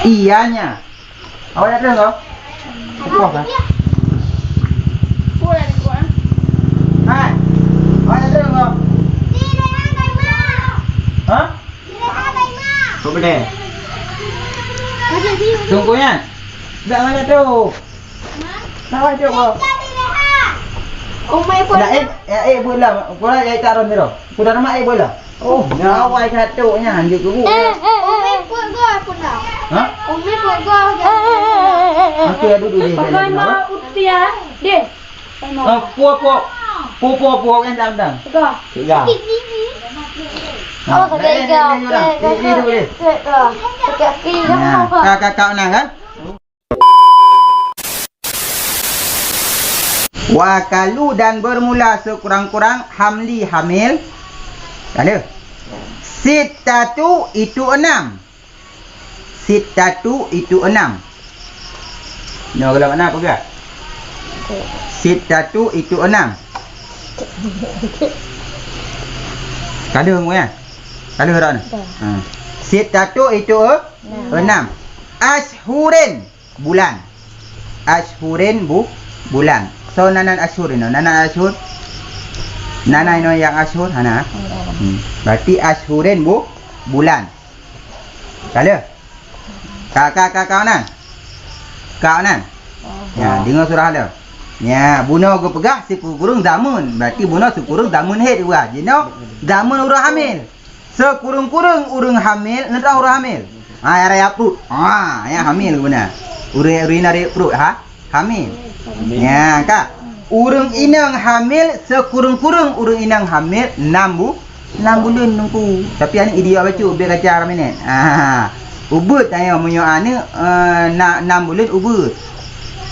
Iyanya. Awak nak dengar? Apa kan? Boleh kuan. Hai. Awak nak dengar? Hah? Kau boleh? Tunggu ya. Tak mana tu? Tak mana tu kau? Umay po. Dah bola. Bola yang taruh ni tu. Sudah nama bola. Oh, awak katuknya handik guru. Umay po go po na. Ha? Umay po go. Okey, duduk di. Pakai ma utia. De. Puak kan dang. Go. Tiga. Oh, sakit ke? Kakak nak kan? Wakalu dan bermula sekurang-kurang hamli hamil. Ada. Sitatu itu 6. Sitatu itu 6. Ni kalau mana apa ke? Sitatu itu 6. Kada ngwe ya? Kada ron. Sitatu itu 6. Ashhurin bulan. Ashhurin bulan. So nanan ashur ini. Nanan ashur. Nana ino yang ashur hana. Berarti ashhurin bulan. Kada? Kakak nan. Kau nan. Ya, dengar surah dia. Ya, bunuh go pegah si kurung zamun. Berarti bunuh sekurung zamun head gua. Jino zamun urang hamil. Sekurung-kurung urang hamil, nentang urang hamil. Ha, ya perut. Ha, ya hamil guna. Urina perut hamil. Ya, Kak. Urang inang hamil sekurung-kurung urang inang hamil 6 bulan nunggu. Tapi ani dia baca biar kacar minit. Ubud tanya munyo ane 6 bulan ubud.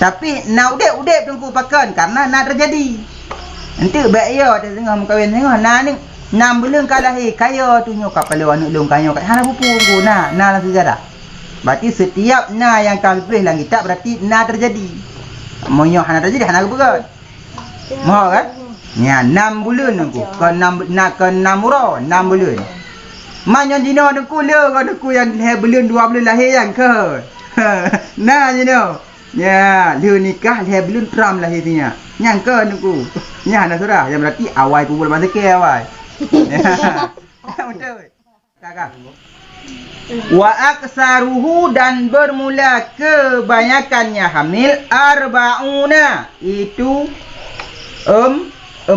Tapi nak udep tunggu pakan karena nak terjadi. Nanti baik ya tak tengah mengkawin tengah nak ni 6 bulan kalah kaya tu nyok kepala anak long kaya kat hana pupu na lah sejarah. Berarti setiap na yang kau pilih dalam kitab berarti na terjadi. Munyo hana terjadi hana berat. Mau kan? Ya 6 bulan tunggu. Ke 6 nak ke 6 ura 6 bulan. Manyo dino aku le aku yang bulan 2 bulan lahir yang ke. Nah dino. Ya, dia nikah dia belum tram lah hatinya. Yang ke nunggu. Nya nak surah. Yang berarti awal kubur masa ke awal. Betul. Kakak. Wa aksaruhu dan bermula kebanyakannya hamil arba'una itu 4.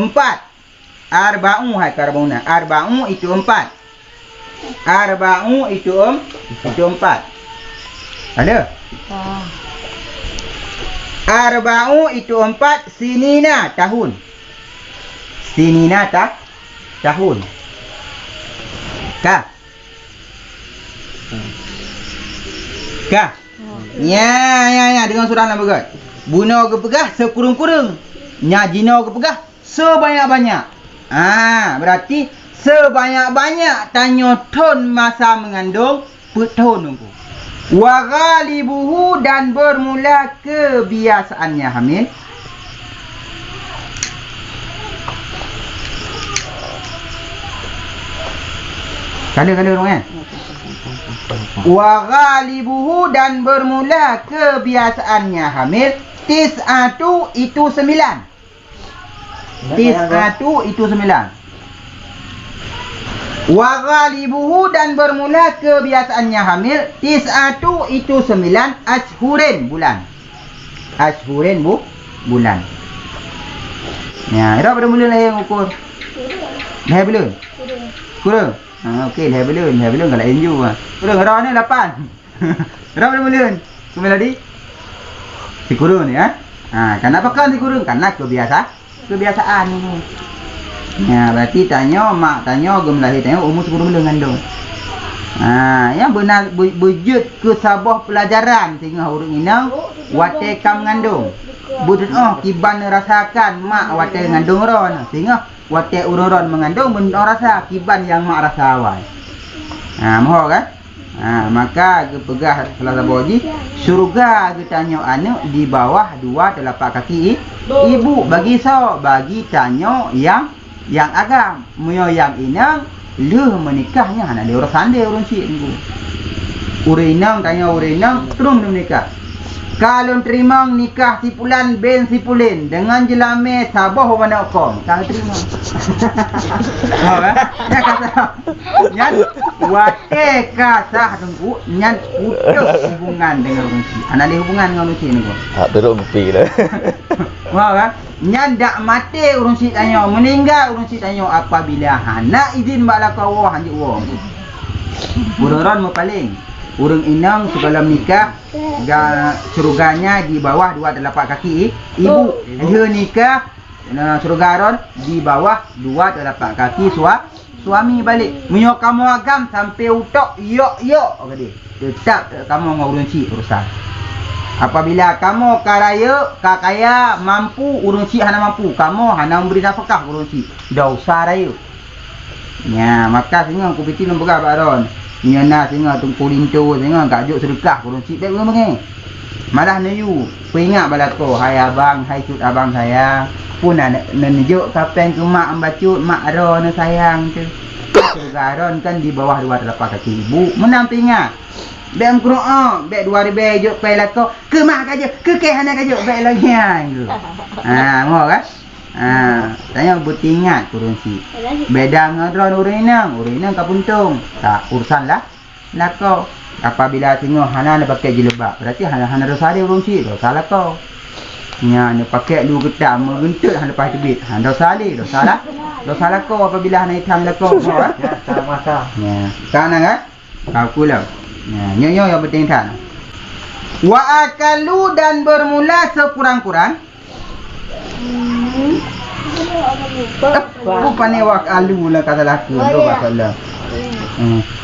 Arba'u hai karbuna. Arba'u itu 4. Arba'u itu 4. Ada? Arba'u itu 4 sinina tahun. Sinina tahun. Kah? Ya dengan surah nama begat. Bunuh ke pegah sekurung-kurung. Nya jino ke pegah sebanyak-banyak. Berarti sebanyak-banyak tanya ton masa mengandung petun nunggu. Wa ghalibuhu dan bermula kebiasaannya hamil. Kala orang kan? Wa ghalibuhu dan bermula kebiasaannya hamil. Tis'atu itu 9. Tis'atu itu 9. Wa ghalibuhu dan bermula kebiasaannya hamil. Tis'atu itu 9 ashhurin bulan. Ashhurin bulan. Ya, berapa bulan lahir ukur? Lahir bulan? Kurang. Okey, lahir bulan kalau enju ah. Kurang orang ni 8. Berapa bulan? Kumel tadi? Si kurun ya. Kenapa kan si kurun? Karena kebiasaan ini. Ya, berarti tanya mak tanya gem lahir tanya umur 10 bulan ngandung. Yang benar wujud kesabah pelajaran tengah urang inang wate kam ngandung. Budut kiban rasakan mak wate ngandung ron. Tengah wate urang mengandung ben rasa kiban yang mak rasa awal. Moho kan? Maka kepegah salah satu haji syurga ditanya anak di bawah 2 telapak kaki ibu bagi bagi tanya yang agam moyo yang inang leh menikahnya anak dia orang sande orang cik tunggu Urinang tanya urinang terus menikah. Kalau terima nikah sipulan ben sipulin dengan jelame sabah mana kom. Tak terima. Oh eh. Ya kata. Nyan wate kasah tunggu nyan putus hubungan dengan orang si. Anak dia hubungan dengan orang si ni ko. Tak duduk bepi dah. Wah kan? Nyan dak mati urang si tanya, meninggal urang si tanya apabila hana izin bala kau hanjik wong. Urang mau paling. Urang inang sebelum nikah surganya di bawah dua telapak kaki ibu. Dia nikah surgaron di bawah dua telapak kaki suami balik. Menyo kamu agam sampai utok yok kata dia. Tetap kamu ngurung si urusan. Apabila kamu kaya mampu urung si hana mampu, kamu hana memberi nafkah urung si. Dah usah raya. Ya, maka singa aku piti lembagah baron. Nyana singa tungku lintu singa kajuk sedekah urung si baik mengi. Malah neyu, peringat balako, hai abang, hai cut abang saya. Pun nak nenjuk kapan ke mak ambacut, mak ron sayang tu. Surgaron kan di bawah dua telapak kaki ibu, menampingat. Bem Quran, bek 2000 juk pai lako, ke mak kaje, ke hana kaje bek lagi tu. Mau kan? Tanya butingat turun si. Beda ngadron urinang kapuntung. Tak urusan lah. Lako. Apabila tengok hana nak pakai jilbab, berarti hana dosa dia urung si, dosa lako. Nya nak pakai lu getak merentut hana lepas tebit. Dosa dia, dosa lah. Dosa lako apabila hana hitam lako. Ya, sama-sama. Ya, kana kan? Aku lah. Nyonya yang penting kan. Wa akalu dan bermula sekurang-kurang. Bukan ni wa akalu lah kata laku. Masalah.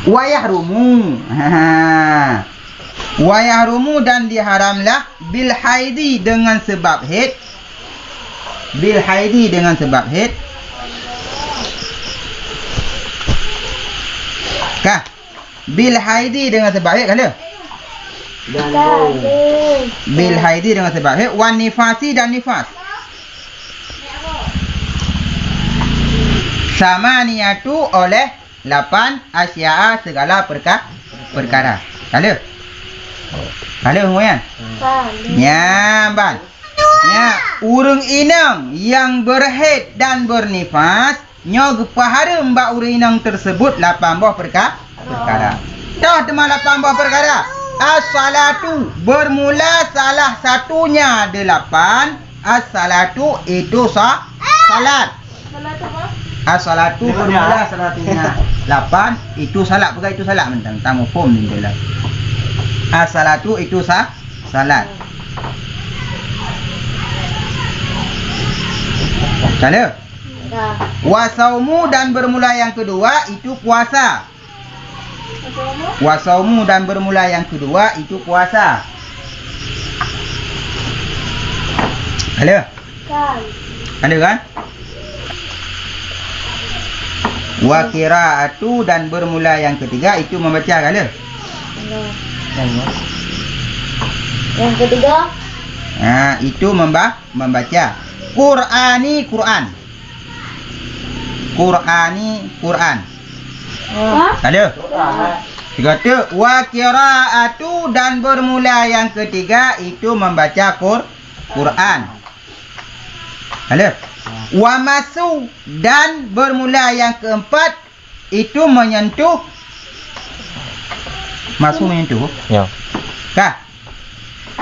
Wa yahrumu. Wa yahrumu dan diharamlah bil haidi dengan sebab haid. Bil haidi dengan sebab haid. Kah? Bil haidi dengan sebab haid kala? Bil haidi dengan sebab haid. Wan nifasi dan nifas. Sama niatu oleh 8 asya'a segala perkara. Kala? Kala semua. Ya, ban. Ya, urang inang yang berhaid dan bernifas nyo gepahara mbak urang inang tersebut 8 buah perkara. Dah tema 8 buah perkara. As-salatu bermula salah satunya 8. As-salatu itu salat. Salat apa? As-salatu bermula salah satunya 8 itu salat. Bukan itu salat mentang tamu form ni dalam. As-salatu itu salat. Kala? Wasaumu dan bermula yang kedua itu puasa. Wasaumu dan bermula yang kedua itu puasa. Ada? Ada kan? Wa qiraatu dan bermula yang ketiga itu membaca kala? Yang ketiga? Itu membaca. Qur'ani Quran. Ada? Kata wa qiraatu dan bermula yang ketiga itu membaca Quran. Ada? Wa masu dan bermula yang keempat itu menyentuh. Masu menyentuh? Ya. Kah?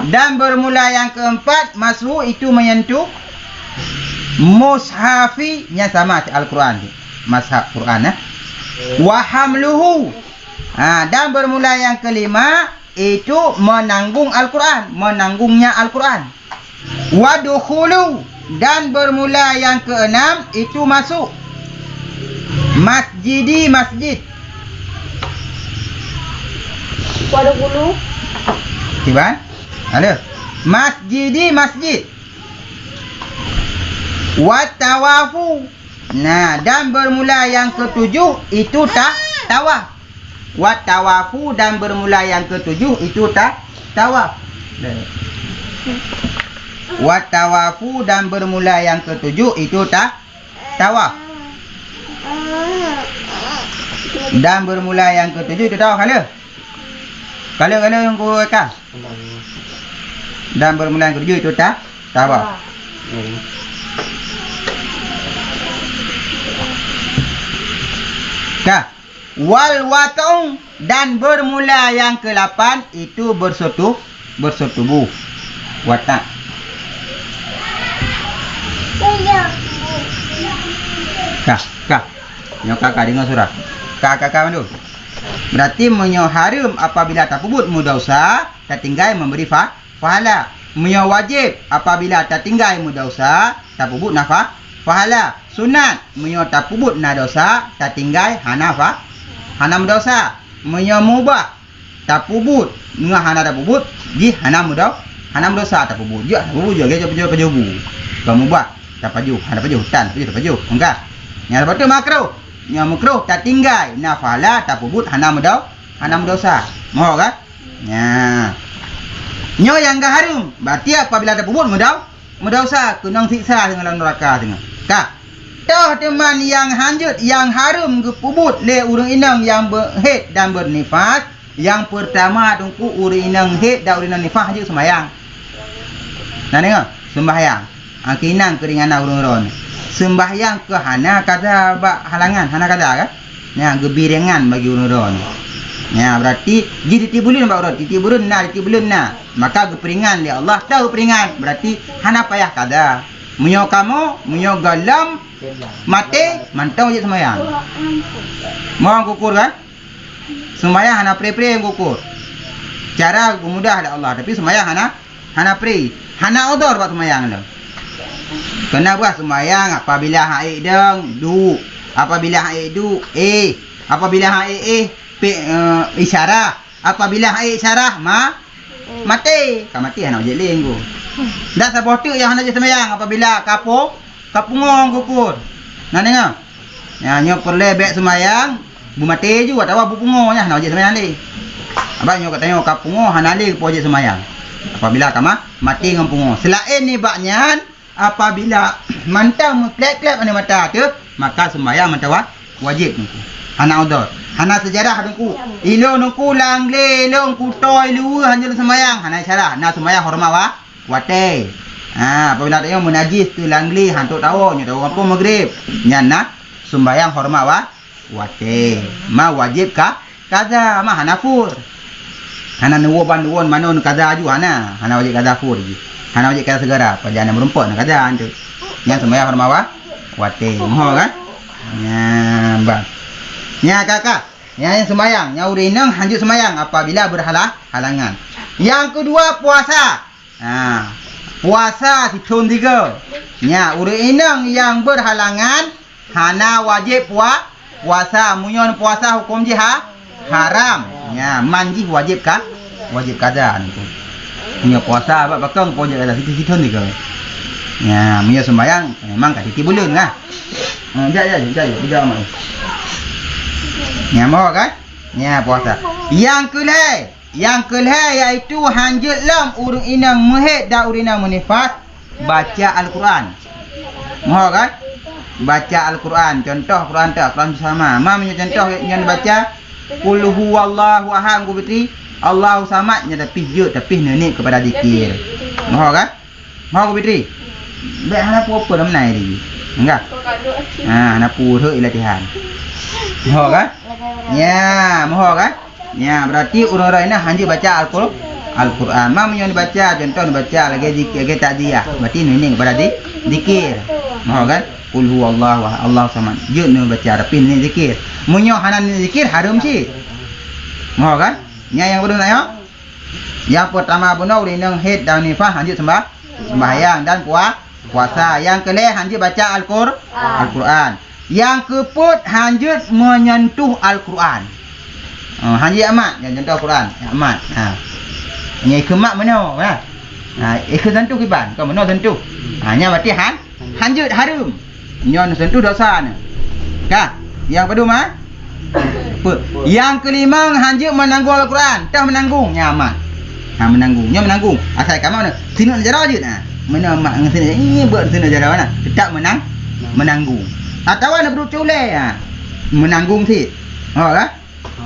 Dan bermula yang keempat masu itu menyentuh mushafinya sama Al-Quran. Mashaf Quran wa hamluhu. Dan bermula yang kelima itu menanggung Al-Quran, menanggungnya Al-Quran. Wa dukhulu dan bermula yang keenam itu masuk masjid. Wa dukhulu. Tiba? Ada? Masjid. Wa tawafu. Dan bermula yang ketujuh itu tawaf. Wa tawafu dan bermula yang ketujuh itu tawaf. Wa tawafu dan bermula yang ketujuh itu tawaf. Dan bermula yang ketujuh itu tawaf kala? Kalau yang ku ka. Dan bermula yang ketujuh itu tak apa. Ka. Wal watong dan bermula yang ke-8 itu bersetubuh. Watak. Kak. Nyo kakak dengar surah. Kakak mandu. Berarti menyo haram apabila terpubut mudausa, tertinggal memberi pahala. Menyo wajib apabila tertinggal mudausa, terpubut nafa pahala. Sunat menyo terpubut nadosa, tertinggal hana mudosa. Menyo mubah terpubut ngah hana terpubut, ji hana mudosa terpubut. Ya, terpubut juga kejobu. Kamu mubah tapaju, hana paju hutan, tapaju. Enggak. Yang lepas tu makruh tak tinggal nafala tak pubut hana mudosa. Mau kan? Ya. Nyo yang enggak harum. Berarti apabila tak pubut mudosa kena siksa dengan neraka tengah. Kak. Toh teman yang hanjut yang harum ke pubut le urang inang yang berhaid dan bernifas. Yang pertama tungku urang inang haid dan urang nifas hanjut sembahyang. Nah dengar, sembahyang. Kinang keringanan urang-urang. Sembahyang ke hana kata halangan, hana kata kan? Ya, gebirengan bagi urang-urang. Ya, berarti jadi tibulun bak urang, tibulun na. Maka geperingan li Allah tahu peringan. Berarti hana payah kada. Menyo kamu, menyo galam mati mantau je sembahyang. Mau kukur kan? Sembahyang hana pre-pre kukur. Cara mudah ada Allah, tapi sembahyang hana pre. Hana odor buat sembahyang tu. Kena buat sembahyang apabila haid du, apabila haid du apabila haid isyarah, apabila haid isyarah mati. Ka mati anak je leng ku. Dak sabotu yang hendak sembahyang apabila kapungong kukur. Nah dengar. Ya nyo perle bek sembahyang bu mati ju atawa bu pungo nya hendak je sembahyang le. Abang nyo katanya kapungo hanale po je sembahyang. Apabila kama mati ngam pungo. Selain ni baknyan apabila mantau klep-klep ane mata tu, maka sembahyang mata wajib nungku. Hana odor. Hana sejarah nungku. Ilo nungku langle, ilo nungku toy lu hanjul sembahyang. Hana syarah. Hana sembahyang hormat wate. Apabila dia menajis tu langle hantu tahu nyo tahu kampung maghrib. Nyana sembahyang hormat wate. Ma wajib ka? Kaza ma hana fur. Hana nuwon manon kaza aju hana wajib kaza fur ji. Hana wajib kata segera perjalanan merumput nak kata antu. Yang sembahyang hormat wate. Moho kan? Ya, bang. Ya kakak. Yang sembahyang, yang urinang hanjut sembahyang apabila berhalangan. Yang kedua puasa. Puasa hitun 3. Ya, urinang yang berhalangan hana wajib puasa. Munyon puasa hukum jiha haram. Ya, manji wajib kah? Wajib kada antu. Punya puasa abak bakang po je kata hitun 3. Ya, punya sembahyang memang kat titi bulan lah. Jap tiga amat. Ya mau kan? Ya puasa. Yang kelih iaitu hanjut lam urang inang muhid dan urang inang munifas baca Al-Quran. Mau kan? Baca Al-Quran. Contoh Quran tak Quran sama. Punya contoh yang baca qul huwallahu ahad ku fitri. Allahu samad nya tapi nenek kepada zikir. Mau kan? Mau ku fitri. Baik hana apa dalam nai ni. Enggak. Hana pura latihan. Mau kan? Ya, mau kan? Ya, berarti orang-orang ini hanya baca Al-Quran. Mam yang dibaca, contoh dibaca lagi zikir, lagi takziah. Berarti nenek kepada zikir. Mau kan? Qul huwallahu ahad, Allahu samad. Je ni baca tapi ni zikir. Munyo hana ni zikir haram sih. Mau kan? Yang kedua nak ya? Yang pertama benar urinang haid dan nifas hanjut sembahyang dan puasa. Yang kelih hanjut baca Al-Quran. Yang keempat hanjut menyentuh Al-Quran. Hanjut amat yang contoh Al-Quran. Amat. Yang kemak mana? Ikut sentuh kiban. Kau mana sentuh? Hanya berarti hanjut harum. Nyon sentuh dosa ni. Kah? Yang kedua yang kelima hanjut menanggung Al-Quran. Tak menanggung nyaman. Menanggung. Nyo menanggung. Asal kamu mana? Sini ajar aja nah. Mana mak ngasih ini buat sini ajar mana? Tetap menanggung. Atau nak berucap menanggung sih. Kan?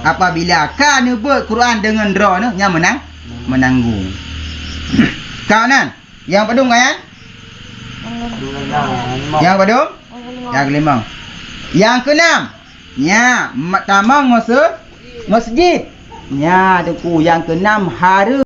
Apabila ka nyebut Quran dengan ra ni yang menanggung. Kau nan, yang pedung kan? Yang pedung? Yang kelima. Yang keenam. Nya tamang masjid. Nya tu yang keenam hari